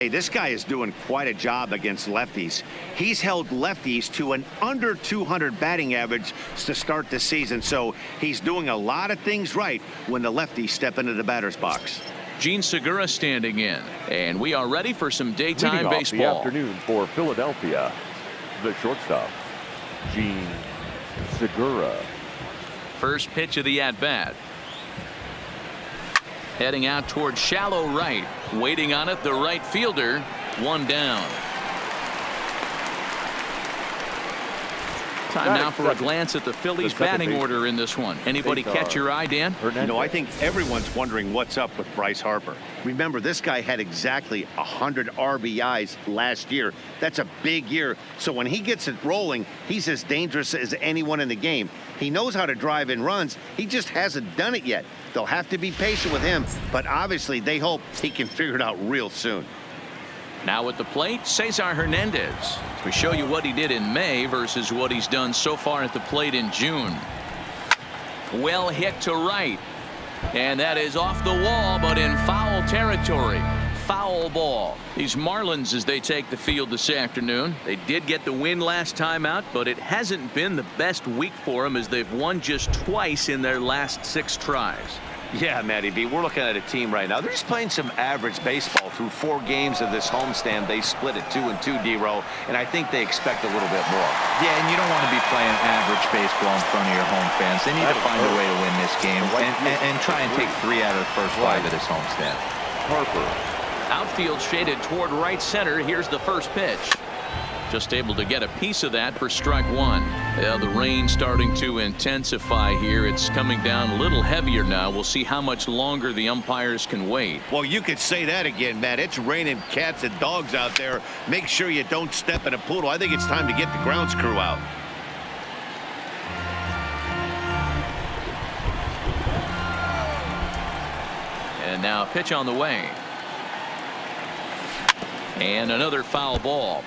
Hey, this guy is doing quite a job against lefties. He's held lefties to an under 200 batting average to start the season, so he's doing a lot of things right when the lefties step into the batter's box. Gene Segura standing in, and we are ready for some daytime baseball. The afternoon for Philadelphia, the shortstop, Gene Segura. First pitch of the at-bat. Heading out towards shallow right. Waiting on it, the right fielder. One down. Time now for a glance at the Phillies batting order in this one. Anybody catch your eye, Dan? You know, I think everyone's wondering what's up with Bryce Harper. Remember, this guy had exactly 100 RBIs last year. That's a big year. So when he gets it rolling, he's as dangerous as anyone in the game. He knows how to drive in runs. He just hasn't done it yet. They'll have to be patient with him, but obviously they hope he can figure it out real soon. Now at the plate, Cesar Hernandez. We show you what he did in May versus what he's done so far at the plate in June. Well hit to right. And that is off the wall, but in foul territory. Foul ball. These Marlins, as they take the field this afternoon, they did get the win last time out, but it hasn't been the best week for them as they've won just twice in their last 6 tries. Yeah, Matty B, we're looking at a team right now. They're just playing some average baseball through 4 games of this homestand. They split it 2-2, D-Row, and I think they expect a little bit more. Yeah, and you don't want to be playing average baseball in front of your home fans. They need to find a way to win this game and try and take 3 out of the first 5 of this homestand. Harper. Outfield shaded toward right center. Here's the first pitch. Just able to get a piece of that for strike 1. Yeah, the rain starting to intensify here. It's coming down a little heavier now. We'll see how much longer the umpires can wait. Well, you could say that again, Matt. It's raining cats and dogs out there. Make sure you don't step in a poodle. I think it's time to get the grounds crew out. And now a pitch on the way. And another foul ball.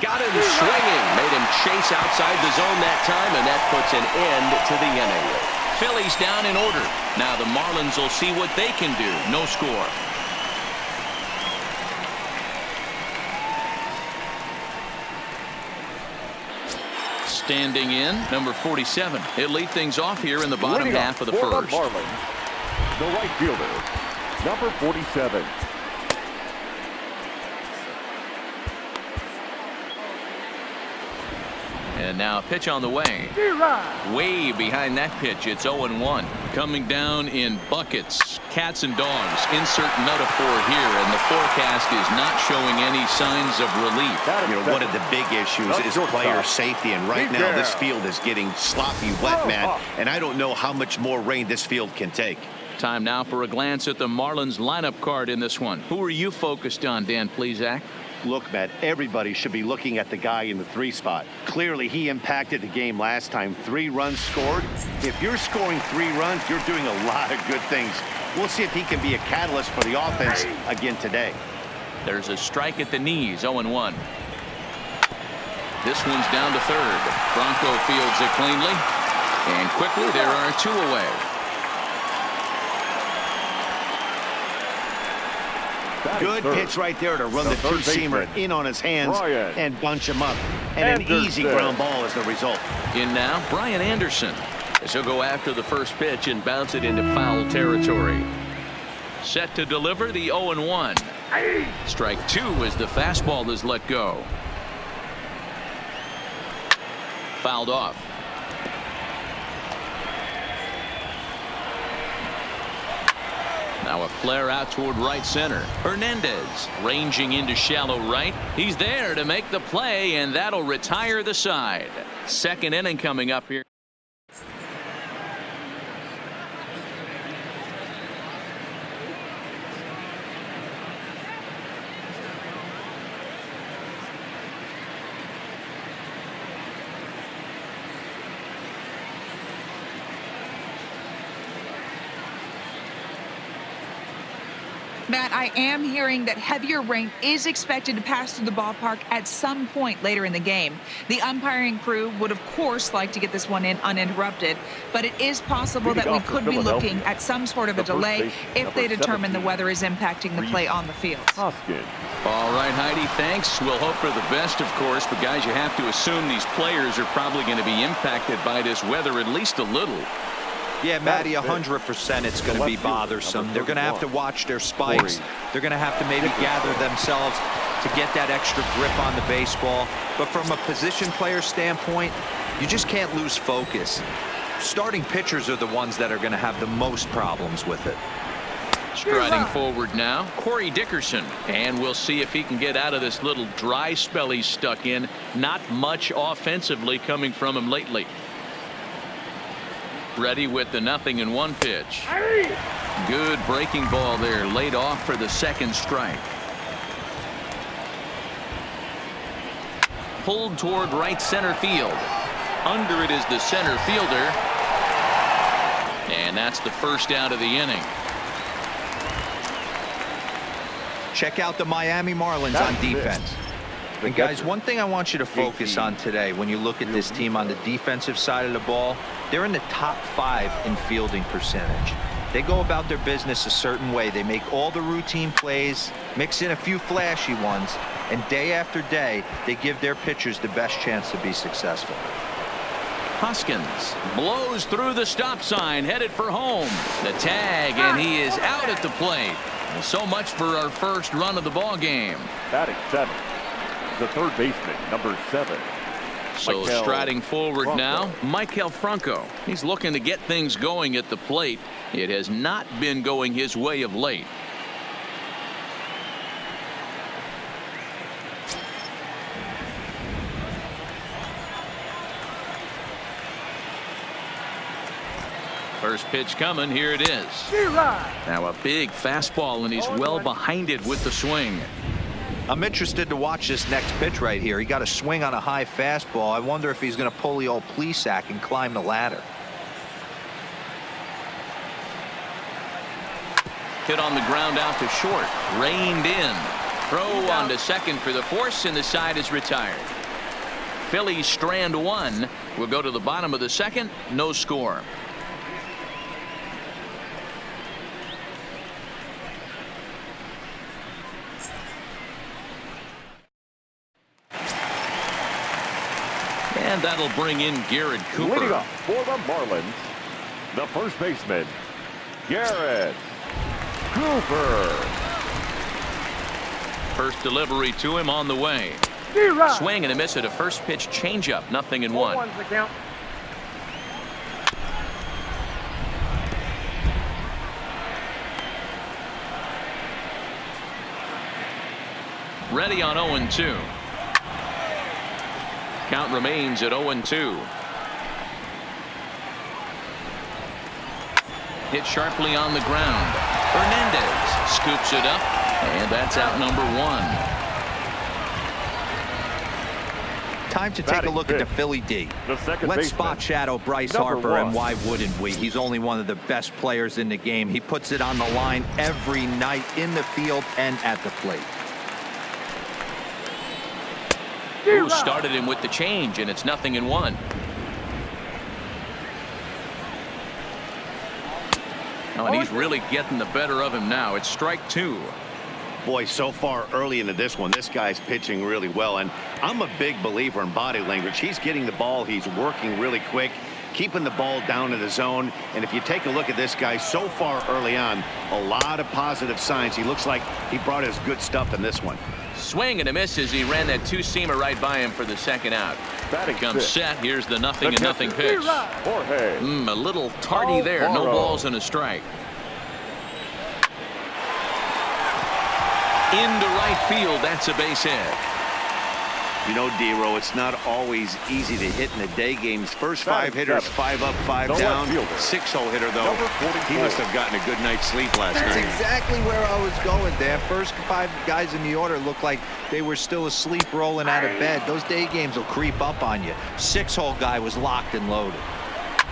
Got him swinging. Made him chase outside the zone that time, and that puts an end to the inning. Phillies down in order. Now the Marlins will see what they can do. No score. Standing in, number 47. He'll lead things off here in the bottom half of the first. Marlins, the right fielder, number 47. And now a pitch on the way. Way behind that pitch. It's 0-1. Coming down in buckets. Cats and dogs. Insert metaphor here. And the forecast is not showing any signs of relief. You know, one of the big issues is player safety. And right now this field is getting sloppy wet, Matt. And I don't know how much more rain this field can take. Time now for a glance at the Marlins lineup card in this one. Who are you focused on, Dan Plesac? Look, Matt, everybody should be looking at the guy in the 3 spot. Clearly, he impacted the game last time. 3 runs scored. If you're scoring 3 runs, you're doing a lot of good things. We'll see if he can be a catalyst for the offense again today. There's a strike at the knees, 0-1. This one's down to third. Bronco fields it cleanly. And quickly, there are 2 away. Good pitch right there to run the 2-seamer in on his hands and bunch him up. And an easy ground ball as the result. In now, Brian Anderson. As he'll go after the first pitch and bounce it into foul territory. Set to deliver the 0-1. Strike 2 as the fastball is let go. Fouled off. Now a flare out toward right center. Hernandez ranging into shallow right. He's there to make the play, and that'll retire the side. Second inning coming up here. Matt, I am hearing that heavier rain is expected to pass through the ballpark at some point later in the game. The umpiring crew would, of course, like to get this one in uninterrupted, but it is possible that we could be looking at some sort of a delay if they determine the weather is impacting the play on the field. All right, Heidi, thanks. We'll hope for the best, of course, but guys, you have to assume these players are probably going to be impacted by this weather at least a little. Yeah, Matty, 100% it's going to be bothersome. They're going to have to watch their spikes. They're going to have to maybe gather themselves to get that extra grip on the baseball. But from a position player standpoint, you just can't lose focus. Starting pitchers are the ones that are going to have the most problems with it. Striding forward now, Corey Dickerson. And we'll see if he can get out of this little dry spell he's stuck in. Not much offensively coming from him lately. Ready with the 0-1 pitch. Good breaking ball there, laid off for the second strike. Pulled toward right center field. Under it is the center fielder. And that's the first out of the inning. Check out the Miami Marlins on defense. And guys, one thing I want you to focus on today when you look at this team on the defensive side of the ball, they're in the top 5 in fielding percentage. They go about their business a certain way. They make all the routine plays, mix in a few flashy ones, and day after day, they give their pitchers the best chance to be successful. Hoskins blows through the stop sign, headed for home. The tag, and he is out at the plate. So much for our first run of the ball game. Batting 7, the third baseman, number 7. So striding forward now, Maikel Franco. He's looking to get things going at the plate. It has not been going his way of late. First pitch coming. Here it is. Now a big fastball, and he's well behind it with the swing. I'm interested to watch this next pitch right here. He got a swing on a high fastball. I wonder if he's going to pull the old Plesac and climb the ladder. Hit on the ground out to short. Reined in. Throw on to second for the force, and the side is retired. Phillies strand 1. We'll go to the bottom of the second. No score. And that'll bring in Garrett Cooper. Leading up for the Marlins, the first baseman, Garrett Cooper. First delivery to him on the way. Swing and a miss at a first pitch changeup. 0-1. Ready on 0-2. Count remains at 0-2. Hit sharply on the ground. Hernandez scoops it up, and that's out number 1. Time to take a look at the Philly D. Let's spot shadow Bryce Harper, and why wouldn't we? He's only one of the best players in the game. He puts it on the line every night in the field and at the plate. Who started him with the change, and it's 0-1. Oh, and he's really getting the better of him now. It's strike 2. Boy, so far early into this one, this guy's pitching really well, and I'm a big believer in body language. He's getting the ball. He's working really quick, keeping the ball down in the zone. And if you take a look at this guy so far early on, a lot of positive signs. He looks like he brought his good stuff in this one. Swing and a miss as he ran that two-seamer right by him for the second out. Comes set. Here's the 0-0 pitch. A little tardy there. No balls and a strike. Into right field. That's a base hit. You know, D-Row, it's not always easy to hit in the day games. First 5 hitters, 5 up, 5 down. 6-hole hitter, though. He must have gotten a good night's sleep last night. That's exactly where I was going, Dan. First 5 guys in the order looked like they were still asleep rolling out of bed. Those day games will creep up on you. 6-hole guy was locked and loaded.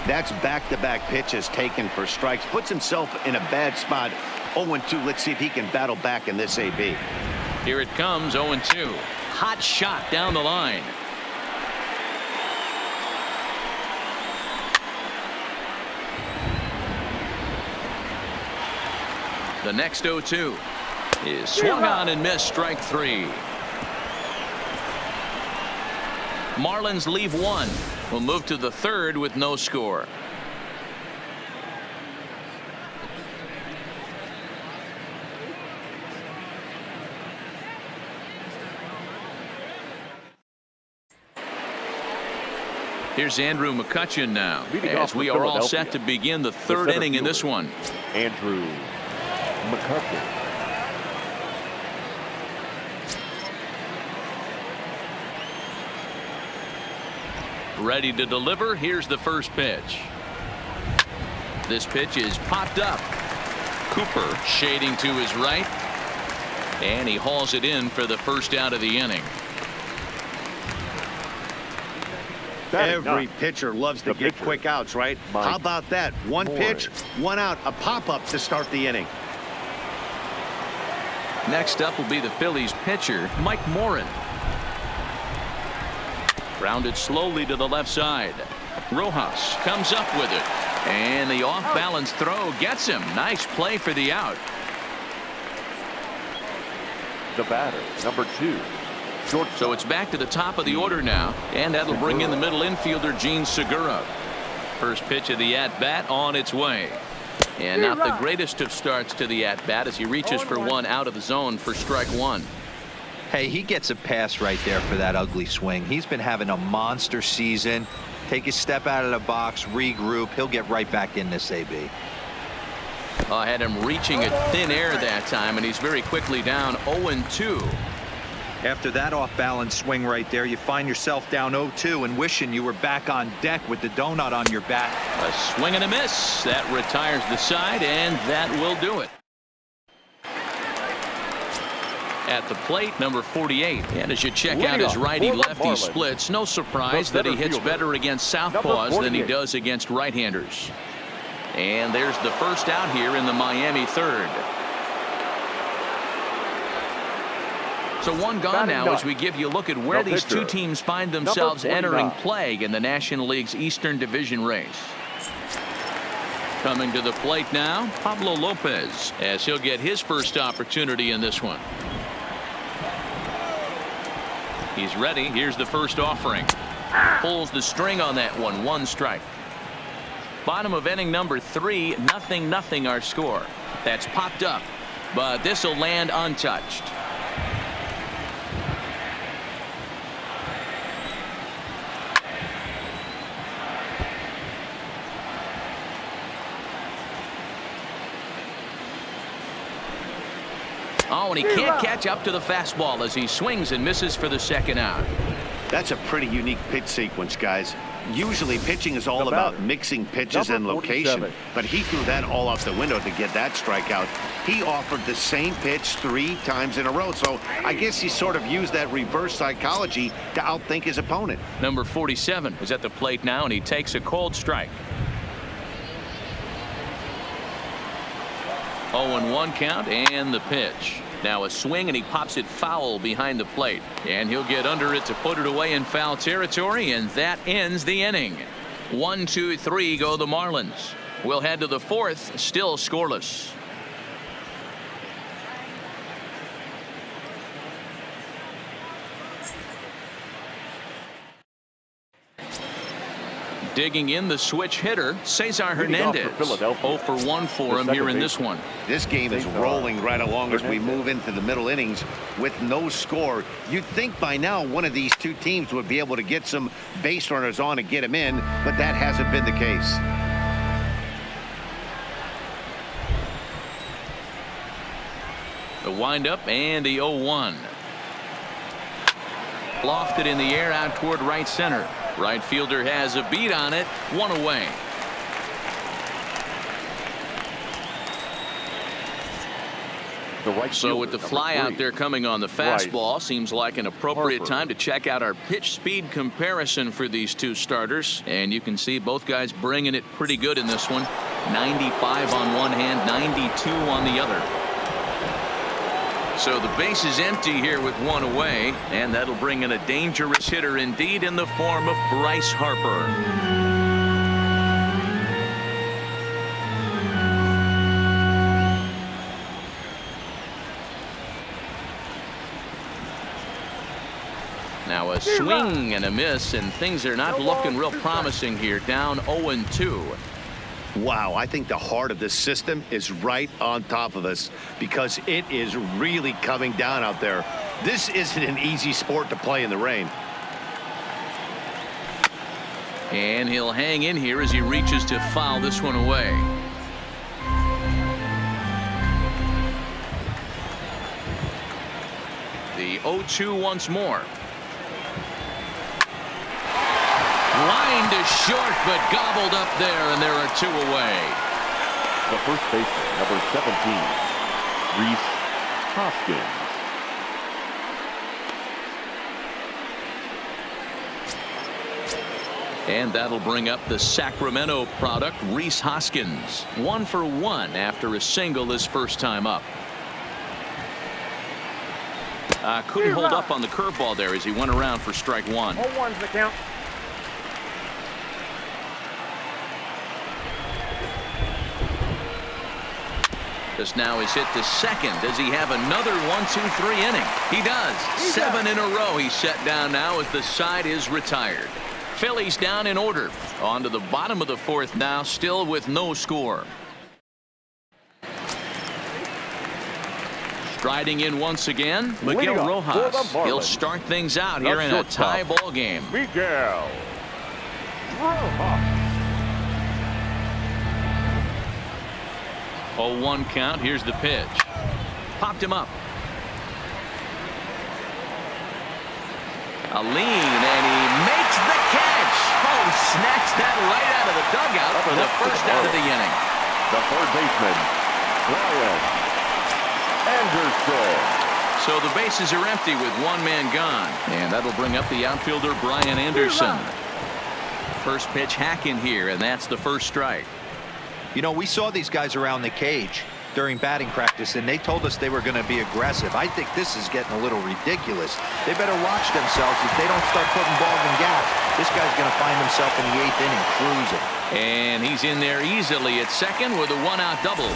That's back-to-back pitches taken for strikes. Puts himself in a bad spot 0-2. Let's see if he can battle back in this AB. Here it comes, 0-2. Hot shot down the line. The next 0-2 is swung on and missed, strike 3. Marlins leave 1. We'll move to the 3rd with no score. Here's Andrew McCutchen now, as we are all set to begin the 3rd inning in this one. Andrew McCutchen. Ready to deliver. Here's the first pitch. This pitch is popped up. Cooper shading to his right, and he hauls it in for the first out of the inning. Every pitcher loves to get quick outs, right? How about that? One pitch, one out, a pop-up to start the inning. Next up will be the Phillies pitcher, Mike Morin. Rounded slowly to the left side. Rojas comes up with it, and the off-balance throw gets him. Nice play for the out. The batter, number 2. So it's back to the top of the order now, and that'll bring in the middle infielder, Gene Segura. First pitch of the at-bat on its way. And not the greatest of starts to the at-bat as he reaches for one out of the zone for strike 1. Hey, he gets a pass right there for that ugly swing. He's been having a monster season. Take a step out of the box, regroup. He'll get right back in this AB. I had him reaching at thin air that time, and he's very quickly down 0-2. After that off-balance swing right there, you find yourself down 0-2 and wishing you were back on deck with the donut on your bat. A swing and a miss. That retires the side, and that will do it. At the plate, number 48. And as you check out his righty-lefty splits, no surprise that he hits better against southpaws than he does against right-handers. And there's the first out here in the Miami 3rd. So one gone now as we give you a look at where these two teams find themselves entering play in the National League's Eastern Division race. Coming to the plate now, Pablo Lopez, as he'll get his first opportunity in this one. He's ready. Here's the first offering. Pulls the string on that one. 1 strike. Bottom of inning number 3. 0-0 our score. That's popped up, but this will land untouched. Oh, and he can't catch up to the fastball as he swings and misses for the second out. That's a pretty unique pitch sequence, guys. Usually pitching is all about mixing pitches and location, but he threw that all out the window to get that strikeout. He offered the same pitch 3 times in a row, so I guess he sort of used that reverse psychology to outthink his opponent. Number 47 is at the plate now, and he takes a cold strike. 0-1 count, and the pitch. Now a swing, and he pops it foul behind the plate, and he'll get under it to put it away in foul territory, and that ends the inning. 1, 2, 3 go the Marlins. We'll head to the 4th, still scoreless. Digging in the switch hitter, Cesar Hernandez. 0 for 1 for him here in this one. This game is rolling right along as we move into the middle innings with no score. You'd think by now one of these two teams would be able to get some base runners on and get them in, but that hasn't been the case. The windup and the 0-1. Lofted in the air out toward right center. Right fielder has a beat on it. 1 away. the right So fielder, with the number fly 3. out there coming on the fastball, seems like an appropriate Harper. time to check out our pitch speed comparison for these two starters. And you can see both guys bringing it pretty good in this one. 95 on one hand, 92 on the other. So the base is empty here with one away, and that'll bring in a dangerous hitter indeed in the form of Bryce Harper. Now a swing and a miss, and things are not looking real promising here. Down 0-2. Wow, I think the heart of this system is right on top of us because it is really coming down out there. This isn't an easy sport to play in the rain. And he'll hang in here as he reaches to foul this one away. The 0-2 once more. Line to short, but gobbled up there, and there are two away. The first baseman, number 17, Reese Hoskins. And that'll bring up the Sacramento product, Reese Hoskins. 1 for 1 after a single his first time up. Couldn't hold up on the curveball there as he went around for strike one. 0-1's the count. This now is hit to second. Does he have another 1-2-3 inning? He does. 7 in a row he's set down now as the side is retired. Phillies down in order. On to the bottom of the fourth now, still with no score. Striding in once again, Miguel Rojas. He'll start things out here in a tie ball game. Miguel Rojas. 0-1 count. Here's the pitch. Popped him up. A lean, and he makes the catch. Oh, snatched that right out of the dugout for the first out of the inning. The third baseman, Brian Anderson. So the bases are empty with one man gone, and that'll bring up the outfielder Brian Anderson. First pitch hack in here, and that's the first strike. You know, we saw these guys around the cage during batting practice, and they told us they were going to be aggressive. I think this is getting a little ridiculous. They better watch themselves if they don't start putting balls in gaps. This guy's going to find himself in the 8th inning cruising. And he's in there easily at second with a one-out double.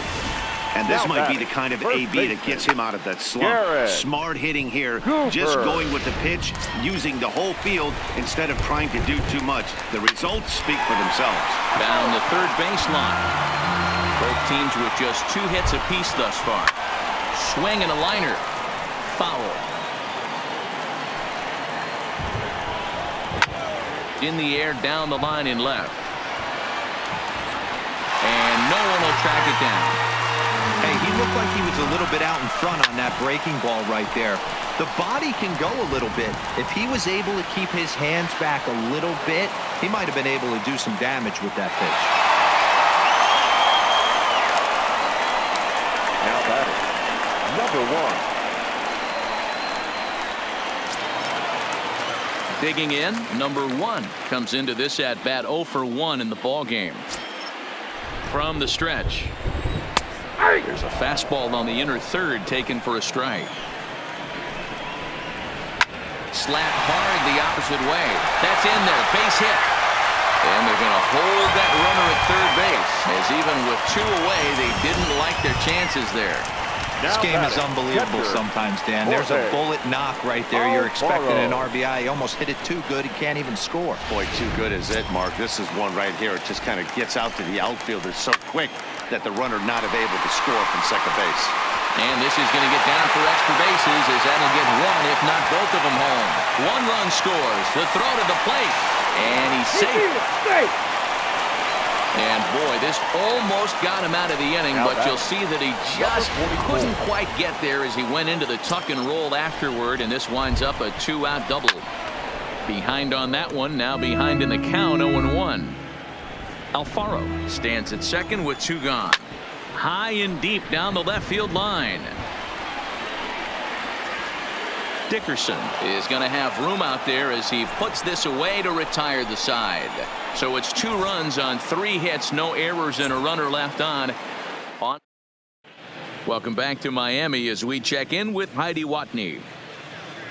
And this might be the kind of AB that gets him out of that slump. Smart hitting here, just going with the pitch, using the whole field instead of trying to do too much. The results speak for themselves. Down the third baseline. Both teams with just 2 hits apiece thus far. Swing and a liner. Foul. In the air, down the line in left. And no one will track it down. Hey, he looked like he was a little bit out in front on that breaking ball right there. The body can go a little bit. If he was able to keep his hands back a little bit, he might have been able to do some damage with that pitch. Now batting, number 1. Digging in, number 1 comes into this at bat 0 for 1 in the ball game. From the stretch. There's a fastball on the inner third taken for a strike. Slap hard the opposite way. That's in there. Base hit. And they're going to hold that runner at third base, as even with 2 away, they didn't like their chances there. This game is unbelievable sometimes, Dan. There's a bullet knock right there. You're expecting an RBI. He almost hit it too good. He can't even score. Boy, too good is it, Mark. This is one right here. It just kind of gets out to the outfielder so quick that the runner not able to score from second base. And this is going to get down for extra bases, as that'll get 1, if not both of them home. 1 run scores. The throw to the plate. And he's safe. And boy, this almost got him out of the inning, but you'll see that he just couldn't quite get there as he went into the tuck and roll afterward, and this winds up a 2-out double. Behind on that one, now behind in the count, 0-1. Alfaro stands at second with 2 gone. High and deep down the left field line. Dickerson is going to have room out there as he puts this away to retire the side. So it's 2 runs on 3 hits, no errors, and a runner left on. Welcome back to Miami as we check in with Heidi Watney.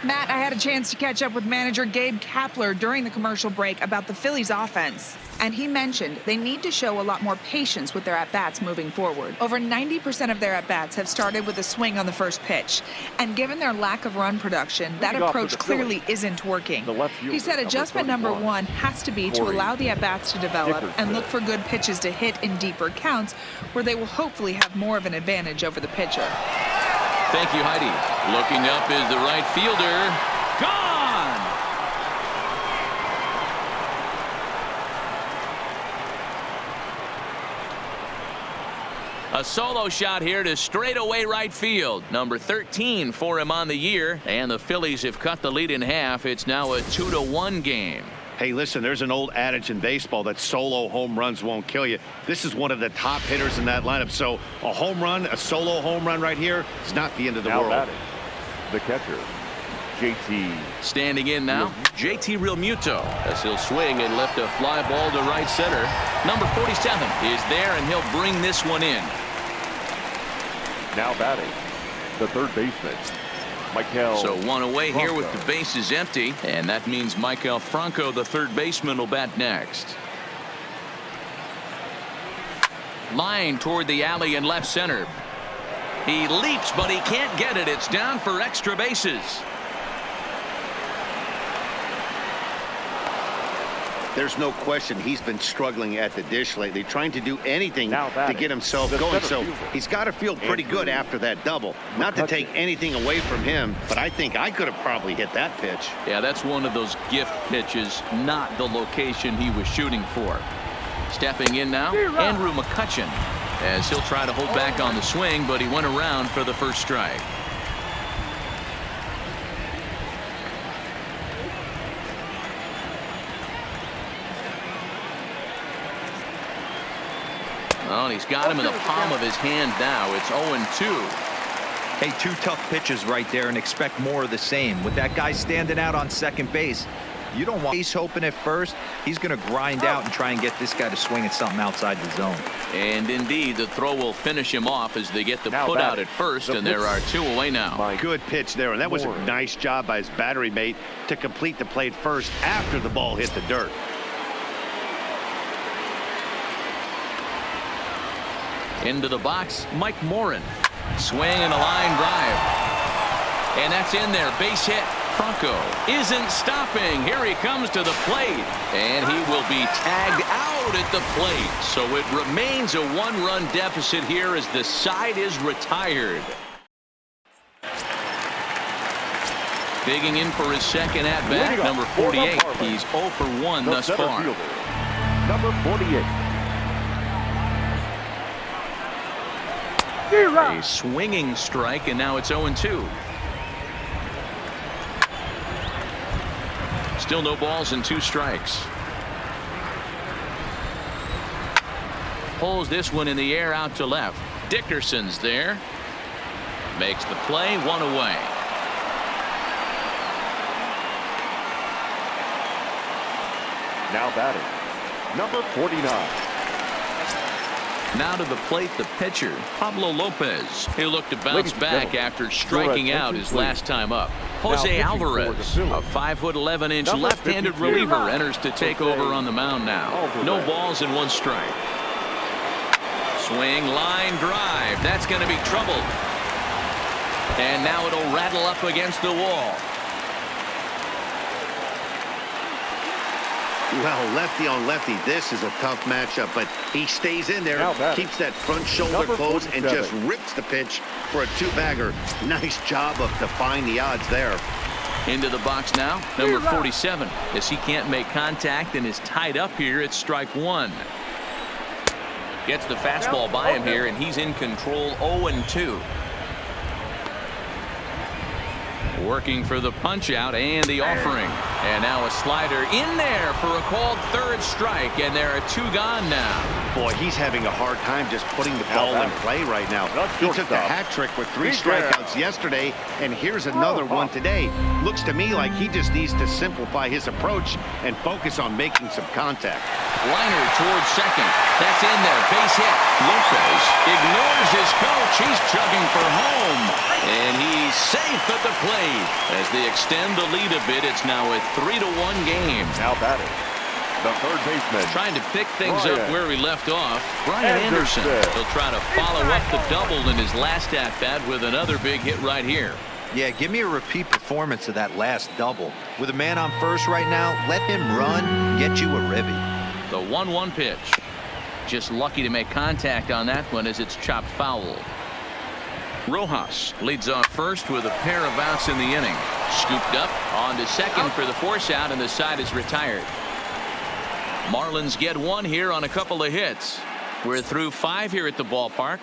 Matt, I had a chance to catch up with manager Gabe Kapler during the commercial break about the Phillies offense. And he mentioned they need to show a lot more patience with their at-bats moving forward. Over 90% of their at-bats have started with a swing on the first pitch. And given their lack of run production, that approach clearly isn't working. He said adjustment number 1 has to be to allow the at-bats to develop and look for good pitches to hit in deeper counts where they will hopefully have more of an advantage over the pitcher. Thank you, Heidi. Looking up is the right fielder. Gone! A solo shot here to straightaway right field. Number 13 for him on the year. And the Phillies have cut the lead in half. It's now a 2-1 game. Hey, listen, there's an old adage in baseball that solo home runs won't kill you. This is one of the top hitters in that lineup. So a home run, a solo home run right here is not the end of the world. Batting, the catcher, JT. Standing in now, JT Realmuto, as he'll swing and lift a fly ball to right center. Number 47 is there, and he'll bring this one in. Now batting, the third baseman, Michael. So 1 away here Franco. with the bases empty, and that means Michael Franco, the third baseman, will bat next. Line toward the alley in left center. He leaps, but he can't get it. It's down for extra bases. There's no question he's been struggling at the dish lately, trying to do anything to get himself going. So he's got to feel pretty good after that double. Not to take anything away from him, but I think I could have probably hit that pitch. Yeah, that's one of those gift pitches, not the location he was shooting for. Stepping in now, Andrew McCutchen, as he'll try to hold back on the swing, but he went around for the first strike. Well, and he's got him in the palm of his hand now. It's 0-2. Hey, 2 tough pitches right there, and expect more of the same. With that guy standing out on second base, you don't want base hoping at first. He's going to grind out and try and get this guy to swing at something outside the zone. And indeed, the throw will finish him off as they get the put out at first, and there are 2 away now. Good pitch there, and that was a nice job by his battery mate to complete the play first after the ball hit the dirt. Into the box, Mike Morin. Swing and a line drive. And that's in there. Base hit. Franco isn't stopping. Here he comes to the plate. And he will be tagged out at the plate. So it remains a 1-run deficit here as the side is retired. Digging in for his second at-bat, number 48. He's 0 for 1 thus far. Number 48. A swinging strike, and now it's 0-2. Still no balls and 2 strikes. Pulls this one in the air out to left. Dickerson's there. Makes the play, 1 away. Now batting, number 49. Now to the plate, the pitcher, Pablo Lopez. He'll look to bounce back after striking out his last time up. Jose Alvarez, a 5'11" left-handed reliever, enters to take over on the mound now. No balls and 1 strike. Swing, line drive. That's going to be trouble. And now it'll rattle up against the wall. Well, lefty on lefty, this is a tough matchup, but he stays in there, keeps that front shoulder closed, and just rips the pitch for a 2-bagger. Nice job of defying the odds there. Into the box now, number 47. As he can't make contact and is tied up here, it's strike 1. Gets the fastball by him here, and he's in control, 0-2. Working for the punch out and the offering. And now a slider in there for a called third strike. And there are 2 gone now. Boy, he's having a hard time just putting the ball in play right now. He took the hat trick with 3 strikeouts yesterday, and here's another one today. Looks to me like he just needs to simplify his approach and focus on making some contact. Liner towards second. That's in there. Base hit. Lopez ignores his coach. He's chugging for home. And he's safe at the plate. As they extend the lead a bit, it's now a 3-1 game. Now batting, the third baseman. Trying to pick things up where we left off. Brian Anderson. He'll try to follow up the double in his last at-bat with another big hit right here. Yeah, give me a repeat performance of that last double. With a man on first right now, let him run, get you a ribby. The 1-1 pitch. Just lucky to make contact on that one as it's chopped foul. Rojas leads off first with a pair of outs in the inning. Scooped up on to second for the force out, and the side is retired. Marlins get 1 here on a couple of hits. We're through 5 here at the ballpark.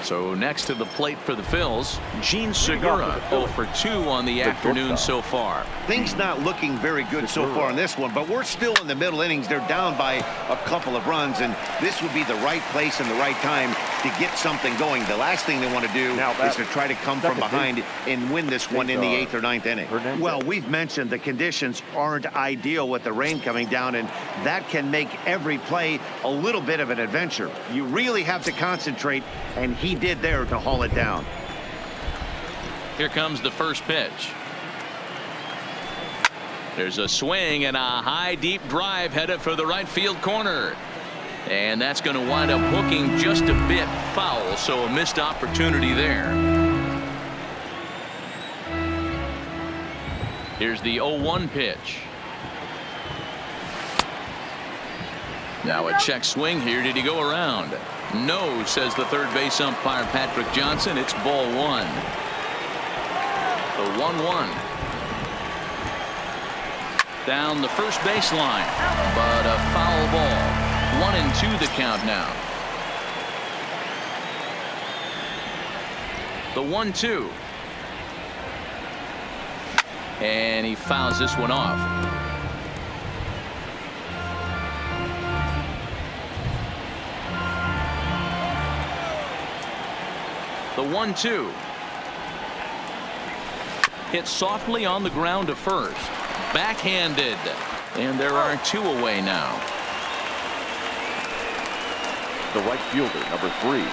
So next to the plate for the Phils, Gene Segura 0 for 2 on the afternoon so far. Things not looking very good so far in this one, but we're still in the middle innings. They're down by a couple of runs, and this would be the right place and the right time to get something going. The last thing they want to do is to try to come from behind and win this one in the 8th or 9th inning. Well, we've mentioned the conditions aren't ideal with the rain coming down, and that can make every play a little bit of an adventure. You really have to concentrate, and he did there to haul it down. Here comes the first pitch. There's a swing and a high deep drive headed for the right field corner, and that's going to wind up hooking just a bit foul, so a missed opportunity there. Here's the 0-1 pitch. Now a check swing here. Did he go around? No, says the third base umpire Patrick Johnson. It's ball 1. The 1-1. Down the first baseline, but a foul ball. 1-2 the count now. The 1-2. And he fouls this one off. The 1-2. Hit softly on the ground to first. Backhanded. And there are 2 away now. The right fielder, number 3,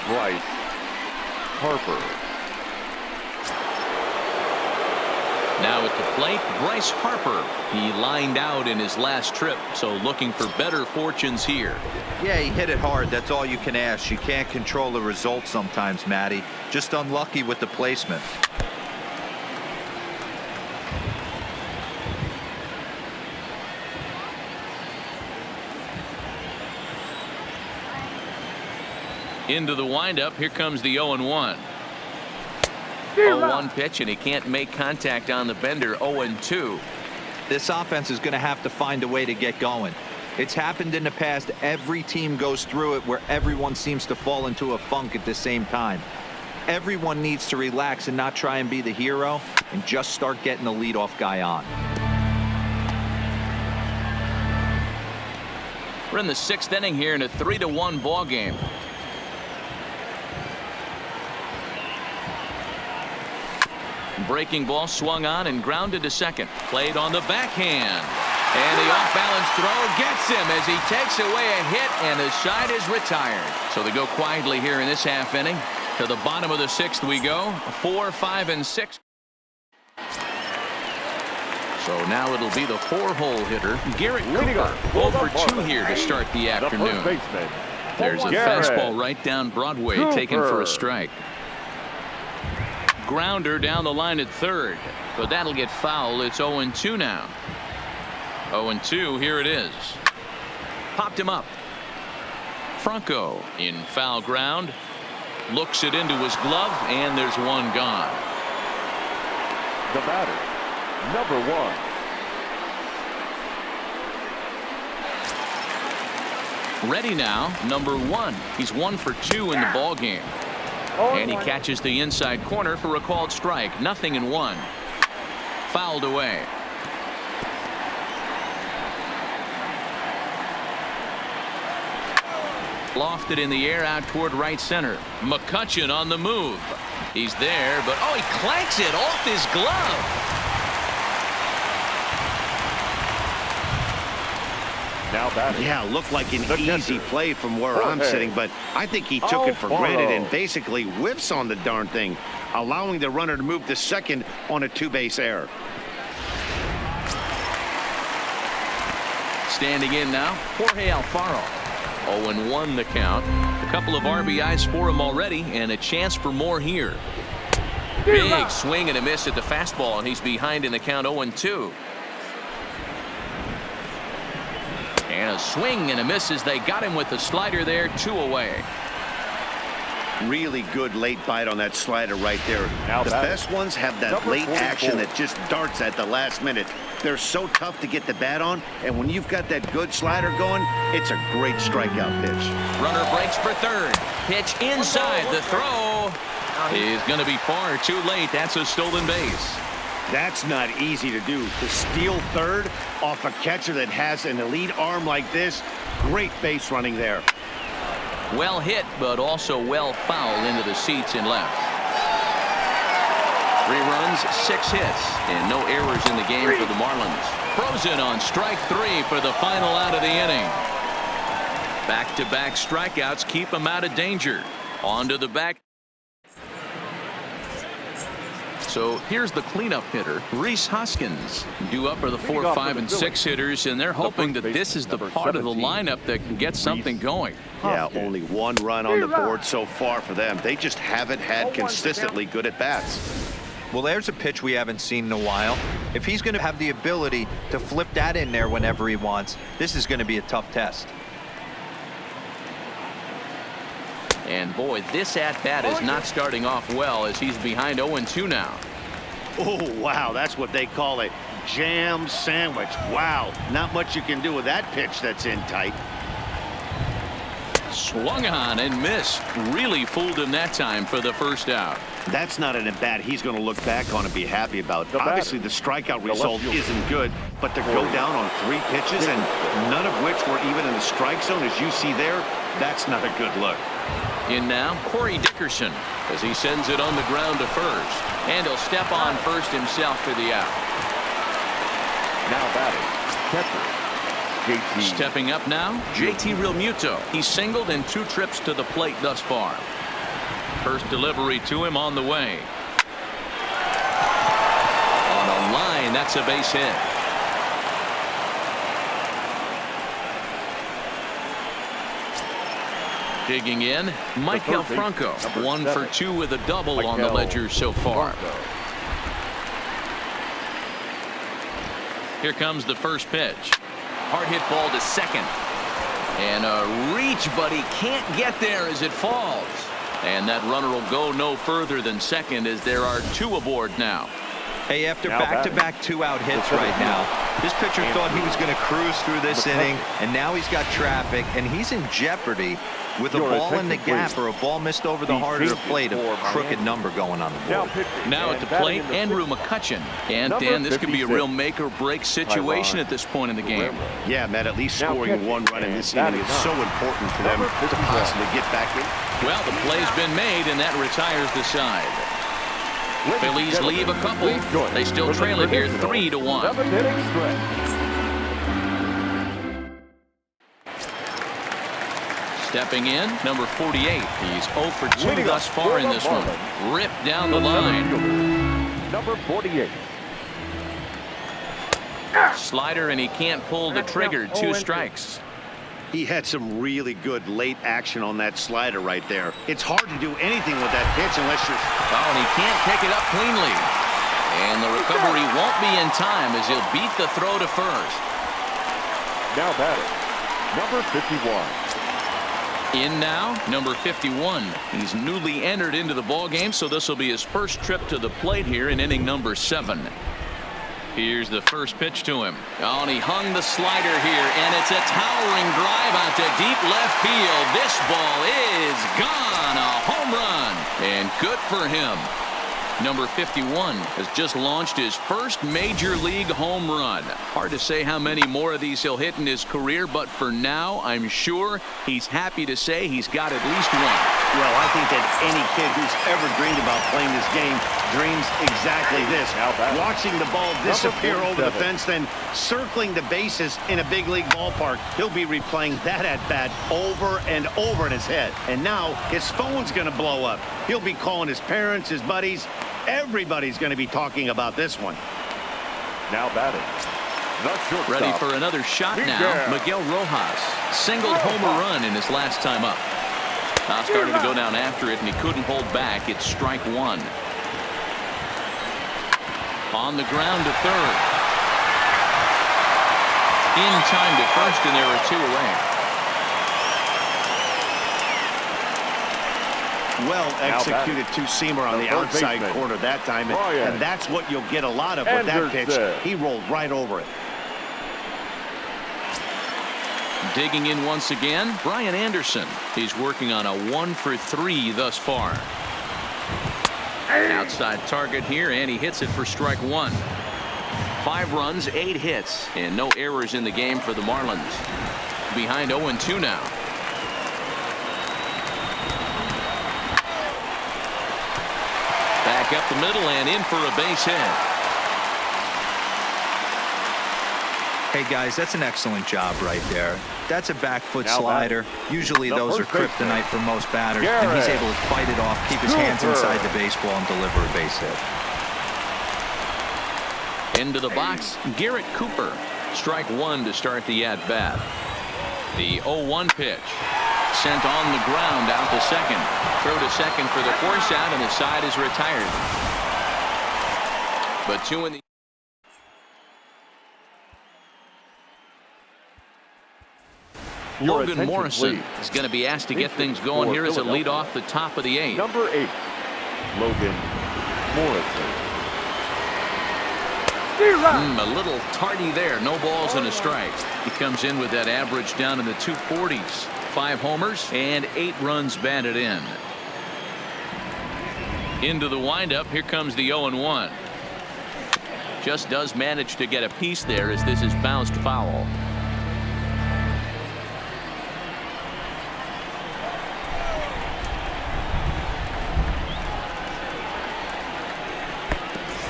Bryce Harper. Now at the plate, Bryce Harper. He lined out in his last trip, so looking for better fortunes here. Yeah, he hit it hard. That's all you can ask. You can't control the result sometimes, Matty. Just unlucky with the placement. Into the windup. Here comes the 0-1. 0-1 pitch, and he can't make contact on the bender. 0-2. This offense is going to have to find a way to get going. It's happened in the past. Every team goes through it where everyone seems to fall into a funk at the same time. Everyone needs to relax and not try and be the hero and just start getting the leadoff guy on. We're in the 6th inning here in a 3-1 ball game. Breaking ball swung on and grounded to second. Played on the backhand. And the off-balance throw gets him as he takes away a hit, and the side is retired. So they go quietly here in this half inning. To the bottom of the 6th we go. 4, 5, and 6. So now it'll be the 4-hole hitter, Garrett Cooper. 0 for 2 here to start the afternoon. There's a fastball right down Broadway, taken for a strike. Grounder down the line at third, but that'll get foul. It's 0-2 now. 0-2, here it is. Popped him up. Franco in foul ground. Looks it into his glove, and there's one gone. The batter, number 1. Ready now, number 1. He's 1 for 2 in the ball game. And he catches the inside corner for a called strike. 0-1. Fouled away. Lofted in the air out toward right center. McCutchen on the move. He's there, but oh, he clanks it off his glove. Now batting. Yeah, looked like an The easy catcher. play from where I'm Jorge sitting, but I think he took it for granted Alfaro. and basically whiffs on the darn thing, allowing the runner to move to second on a two-base error. Standing in now, Jorge Alfaro. 0-1 the count. A couple of RBIs for him already, and a chance for more here. Big swing and a miss at the fastball, and he's behind in the count 0-2. And a swing and a miss as they got him with the slider there, 2 away. Really good late bite on that slider right there. Now The batting. best ones have that Number late 44. action that just darts at the last minute. They're so tough to get the bat on, and when you've got that good slider going, it's a great strikeout pitch. Runner breaks for third. Pitch inside. The throw is going to be far too late. That's a stolen base. That's not easy to do. To steal third off a catcher that has an elite arm like this, great base running there. Well hit, but also well fouled into the seats in left. 3 runs, 6 hits, and no errors in the game for the Marlins. Frozen on strike 3 for the final out of the inning. Back-to-back strikeouts keep him out of danger. On to the back. So here's the cleanup hitter, Rhys Hoskins. Due up are the 4, 5, and 6 hitters, and they're hoping that this is the part of the lineup that can get something going. Yeah, only 1 run on the board so far for them. They just haven't had consistently good at-bats. Well, there's a pitch we haven't seen in a while. If he's going to have the ability to flip that in there whenever he wants, this is going to be a tough test. And boy, this at-bat is not starting off well as he's behind 0-2 now. Oh, wow, that's what they call a jam sandwich. Wow, not much you can do with that pitch that's in tight. Swung on and missed. Really fooled him that time for the first out. That's not an at-bat he's going to look back on and be happy about. The Obviously, batter. the strikeout The left result fielder. isn't good, but to go down on 3 pitches and none of which were even in the strike zone, as you see there, that's not a good look. In now, Corey Dickerson as he sends it on the ground to first. And he'll step on first himself for the out. Now batting. Catcher. JT. Stepping up now, JT Realmuto. He's singled in 2 trips to the plate thus far. First delivery to him on the way. On a line, that's a base hit. Digging in, Michael third base, Franco. number 1 for 2 with a double on the Michael ledger so far. Franco. Here comes the first pitch. Hard hit ball to second. And a reach, but he can't get there as it falls. And that runner will go no further than second as there are 2 aboard now. Hey, after Now back-to-back 2-out hits right now, this pitcher thought he was going to cruise through this inning, and now he's got traffic, and he's in jeopardy with a Your ball in the attention, gap please. or a ball missed over the heart of the plate, a crooked number going on the Now board. pitching. Now at And the batting plate, in the Andrew fifth. McCutchen. And Number Dan, this could be a 56. real make-or-break situation at this point in the game. Yeah, Matt, at least Now scoring catching 1 run in and this inning batting is so nine. important for them Number to 51. possibly get back in. Well, the play's been made, and that retires the side. Phillies leave a couple. They still trail it here 3-1. 7-inning stretch. Stepping in, number 48. He's 0 for 2 Leading thus up far for in the this one. Marlins. Ripped down the line. Number 48. Slider, and he can't pull the trigger. 2 strikes. He had some really good late action on that slider right there. It's hard to do anything with that pitch unless you're... Oh, and he can't pick it up cleanly. And the recovery won't be in time as he'll beat the throw to first. Now batting. Number 51. In now, number 51. He's newly entered into the ballgame, so this will be his first trip to the plate here in inning number 7. Here's the first pitch to him. Oh, and he hung the slider here, and it's a towering drive out to deep left field. This ball is gone. A home run, and good for him. Number 51 has just launched his first major league home run. Hard to say how many more of these he'll hit in his career, but for now, I'm sure he's happy to say he's got at least one. Well, I think that any kid who's ever dreamed about playing this game dreams exactly this. Watching the ball disappear over the fence, then circling the bases in a big league ballpark. He'll be replaying that at-bat over and over in his head. And now his phone's going to blow up. He'll be calling his parents, his buddies. Everybody's going to be talking about this one. Now batting. Ready for another shot now. Miguel Rojas singled home a run in his last time up. Now started to go down after it, and he couldn't hold back. It's strike one. On the ground to third. In time to first, and there are two away. Well executed two-seamer on the outside corner that time, and that's what you'll get a lot of with that pitch. He rolled right over it. Digging in once again, Brian Anderson. He's working on a 1-for-3 thus far. Outside target here, and he hits it for strike one. 5 runs, 8 hits, and no errors in the game for the Marlins. Behind 0-2 now. Back up the middle and in for a base hit. Hey guys, that's an excellent job right there. That's a back foot slider. Usually those are kryptonite for most batters, and he's able to fight it off, keep his hands inside the baseball, and deliver a base hit. Into the box, Garrett Cooper. Strike one to start the at-bat. The 0-1 pitch. Sent on the ground out to second. Throw to second for the force out, and the side is retired. But 2 in the... Logan Morrison is going to be asked to get things going here as a lead off the top of the 8th. Number 8, Logan Morrison. A little tardy there. No balls and a strike. He comes in with that average down in the 240s. 5 homers and 8 runs batted in. Into the windup. Here comes the 0-1. Just does manage to get a piece there as this is bounced foul.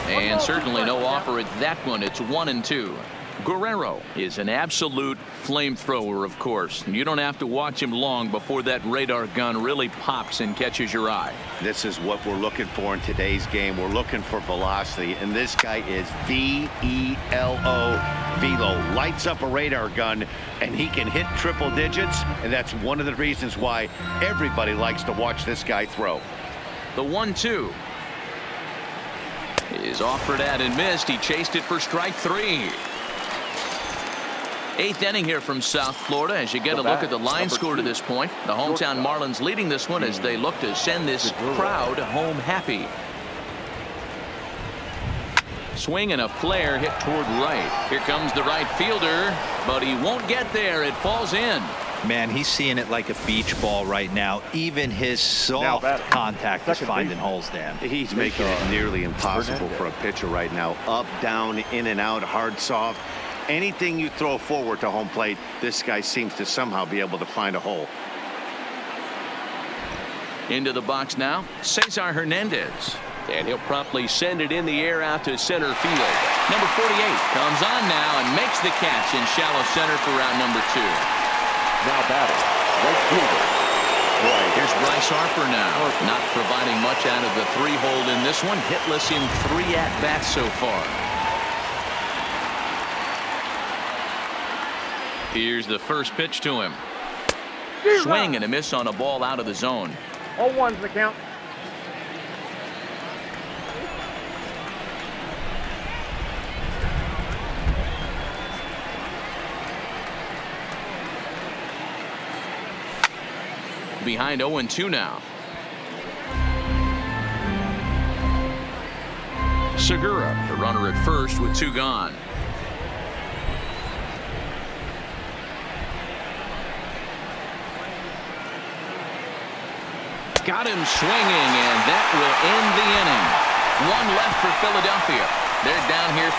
And certainly no offer at that one. It's 1-2. Guerrero is an absolute flamethrower, of course. You don't have to watch him long before that radar gun really pops and catches your eye. This is what we're looking for in today's game. We're looking for velocity, and this guy is V-E-L-O. Velo lights up a radar gun, and he can hit triple digits, and that's one of the reasons why everybody likes to watch this guy throw. The 1-2 is offered at and missed. He chased it for strike 3. 8th inning here from South Florida as you get a look at the line score to this point. The hometown Marlins leading this one as they look to send this crowd home happy. Swing and a flare hit toward right. Here comes the right fielder, but he won't get there. It falls in. Man, he's seeing it like a beach ball right now. Even his soft contact is finding holes, Dan. He's making it nearly impossible for a pitcher right now. Up, down, in and out, hard, soft. Anything you throw forward to home plate, this guy seems to somehow be able to find a hole. Into the box now, Cesar Hernandez. And he'll promptly send it in the air out to center field. Number 48 comes on now and makes the catch in shallow center for round number 2. Now batting, right fielder. Here's Bryce Harper now. Not providing much out of the 3-hole in this one. Hitless in 3 at-bats so far. Here's the first pitch to him. Swing and a miss on a ball out of the zone. 0-1's the count. Behind 0-2 now. Segura, the runner at first with 2 gone. Got him swinging, and that will end the inning. 1 left for Philadelphia. They're down here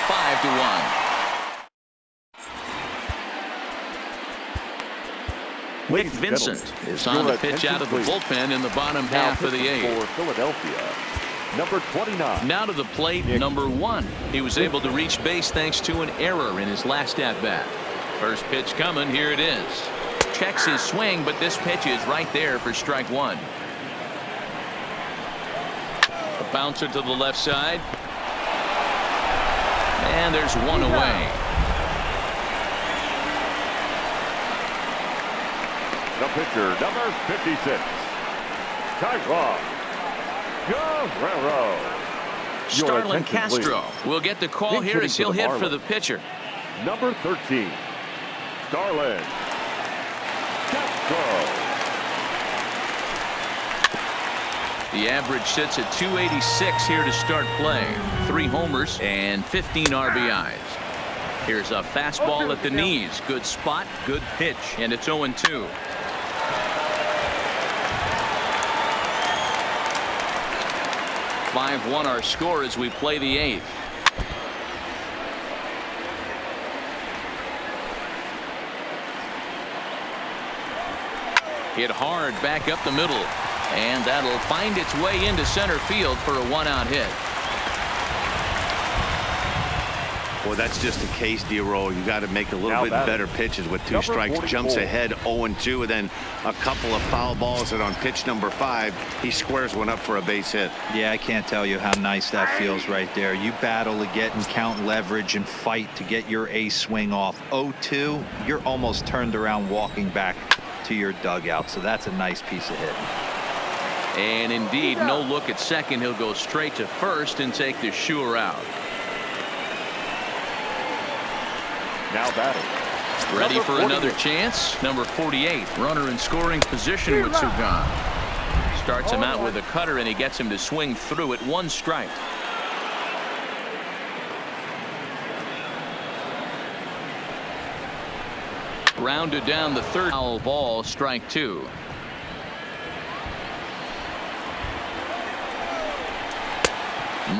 5-1. Nick Vincent is on the pitch out of the bullpen in the bottom half of the 8th. For Philadelphia, number 29. Now to the plate, number 1. He was able to reach base thanks to an error in his last at-bat. First pitch coming. Here it is. Checks his swing, but this pitch is right there for strike 1. A bouncer to the left side. And there's 1 away. The pitcher, number 56, Tyrone Guerrero. Starlin Castro will get the call here as he'll hit for the pitcher. Number 13, Starlin Castro. The average sits at 286 here to start play. 3 homers and 15 RBIs. Here's a fastball at the knees. Good spot, good pitch, and it's 0-2. (5-1) our score as we play the 8th. Hit hard back up the middle, and that'll find its way into center field for a 1-out hit. Well, that's just the case, D-Roll. You got to make a little bit better pitches with 2 strikes. 44. Jumps ahead 0-2, and then a couple of foul balls, and on pitch number 5, he squares one up for a base hit. Yeah, I can't tell you how nice that feels right there. You battle to get and count leverage and fight to get your ace swing off. 0-2, you're almost turned around walking back to your dugout, so that's a nice piece of hitting. And indeed, no look at second. He'll go straight to first and take the sure out. Now batting. Ready for another chance. Number 48, runner in scoring position with 2 gone. Starts him out with a cutter, and he gets him to swing through it. 1 strike. Rounded down the 3rd foul ball, strike 2.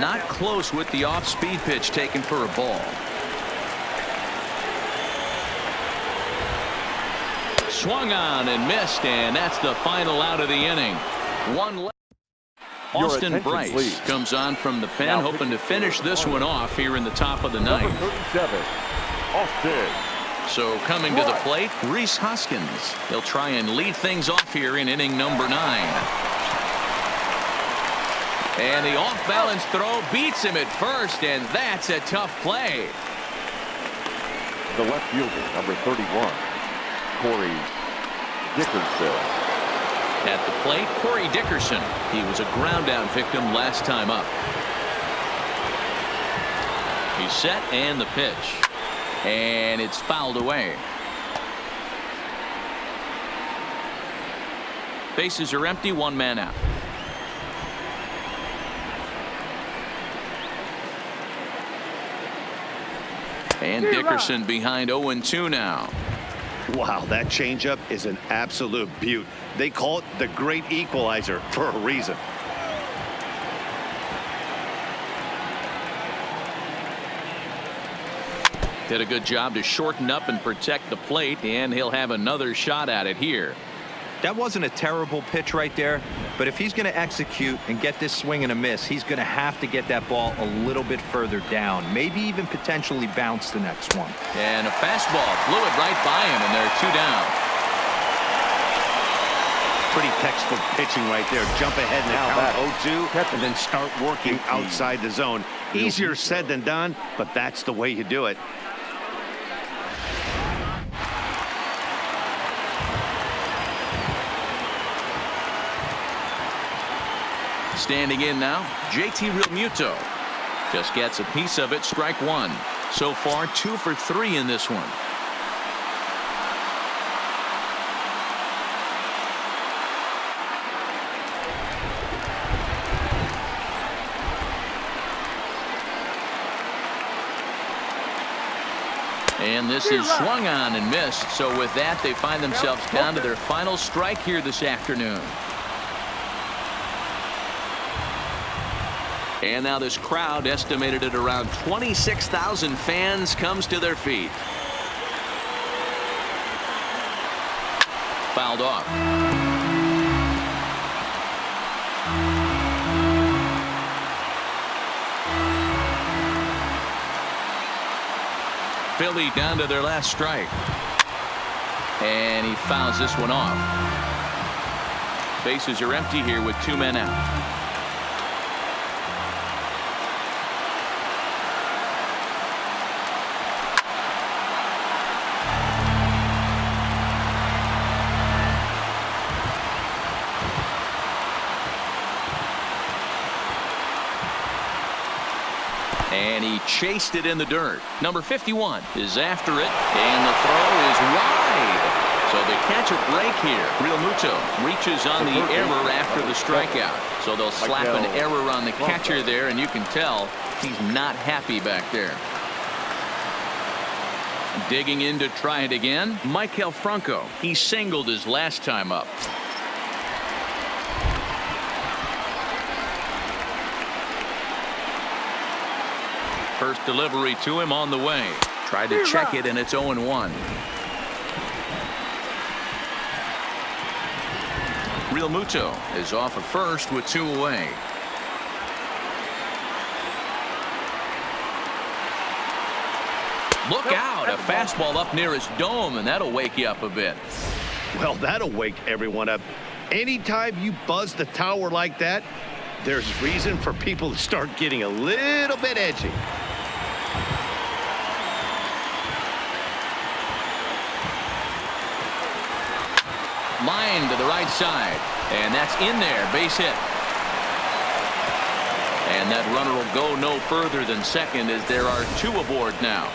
Not close with the off-speed pitch taken for a ball. Swung on and missed, and that's the final out of the inning. 1 left. Austin Bryce comes on from the pen, hoping to finish this one off here in the top of the 9th. Number 37, Austin. So coming to the plate, Rhys Hoskins. He'll try and lead things off here in inning number 9. And the off-balance throw beats him at first, and that's a tough play. The left fielder, number 31, Corey Dickerson. At the plate, Corey Dickerson. He was a ground-out victim last time up. He's set, and the pitch. And it's fouled away. Bases are empty, 1 man out. And Dickerson behind 0-2 now. Wow, that changeup is an absolute beaut. They call it the great equalizer for a reason. Did a good job to shorten up and protect the plate, and he'll have another shot at it here. That wasn't a terrible pitch right there, but if he's going to execute and get this swing and a miss, he's going to have to get that ball a little bit further down, maybe even potentially bounce the next one. And a fastball blew it right by him, and they're 2 down. Pretty textbook pitching right there. Jump ahead and count 0-2 and then start working outside the zone. Easier said than done, but that's the way you do it. Standing in now, JT Realmuto just gets a piece of it. Strike 1. So far 2 for 3 in this one. And this is swung on and missed. So with that, they find themselves down to their final strike here this afternoon. And now this crowd, estimated at around 26,000 fans, comes to their feet. Fouled off. Philly down to their last strike. And he fouls this one off. Bases are empty here with 2 men out. And he chased it in the dirt. Number 51 is after it, and the throw is wide. So they catch a break here. Real Muto reaches on the error after the strikeout. So they'll slap an error on the catcher there, and you can tell he's not happy back there. Digging in to try it again, Maikel Franco. He singled his last time up. First delivery to him on the way. Tried to check it, and it's 0-1. Real Muto is off at first with 2 away. Look out, a fastball up near his dome, and that'll wake you up a bit. Well, that'll wake everyone up. Anytime you buzz the tower like that, there's reason for people to start getting a little bit edgy. Line to the right side, and that's in there, base hit. And that runner will go no further than second as there are 2 aboard now.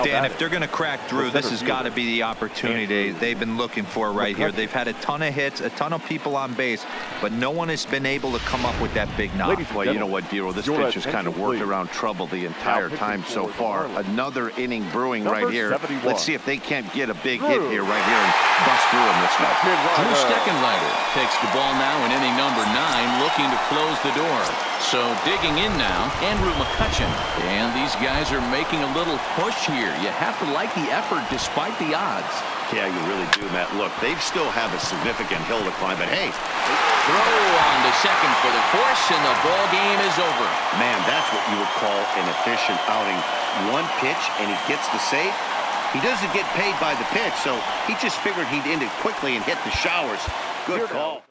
Dan, if they're going to crack Drew, this has got to be the opportunity they've been looking for right here. They've had a ton of hits, a ton of people on base, but no one has been able to come up with that big knock. Well, you know what, Dero, this pitch has kind of worked around trouble the entire time so far. Another inning brewing right here. Let's see if they can't get a big hit here right here and bust through him this one. Drew Steckenrider takes the ball now in inning number 9, looking to close the door. So digging in now, Andrew McCutchen. And these guys are making a little push here. You have to like the effort despite the odds. Yeah, you really do, Matt. Look, they still have a significant hill to climb, but hey. Throw on to second for the force, and the ball game is over. Man, that's what you would call an efficient outing. One pitch, and he gets the save. He doesn't get paid by the pitch, so he just figured he'd end it quickly and hit the showers. Good call.